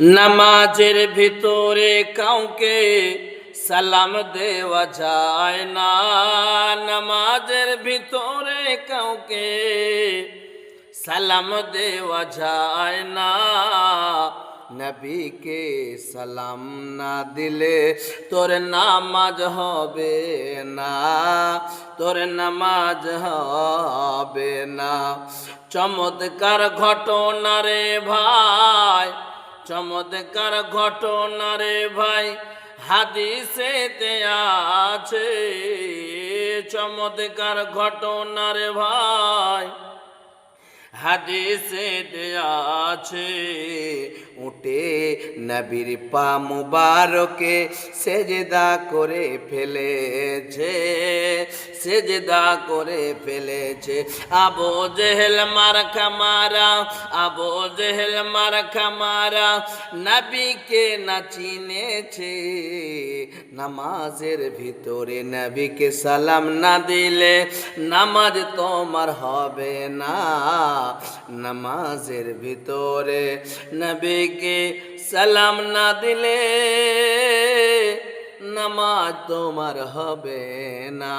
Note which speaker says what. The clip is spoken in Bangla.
Speaker 1: নামাজের ভিতরে কাউকে সালাম দেওয়া যায় না। নামাজের ভিতরে কাউকে সালাম দেওয়া যায় না। নবীকে সালাম না দিলে তোর নামাজ হবে না, তোর নামাজ হবে না। চমৎকার ঘটনা রে ভাই, চমৎকার ঘটনা রে ভাই, হাদিসেতে আছে। চমৎকার ঘটনা রে ভাই, হাদিসেতে আছে। উঠে নবীর পা মুবারকে সেজদা করে ফেলেছে, সেজদা করে ফেলেছে। আবু জেহেল মার্কা মারা, আবু জেহেল মার্কা মারা নবীকে না চিনেছে। নামাজের ভিতরে নবীকে সালাম না দিলে নামাজ তোমার হবে না। নামাজের ভিতরে নবীকে সালাম না দিলে নামাজ তোমার হবে না।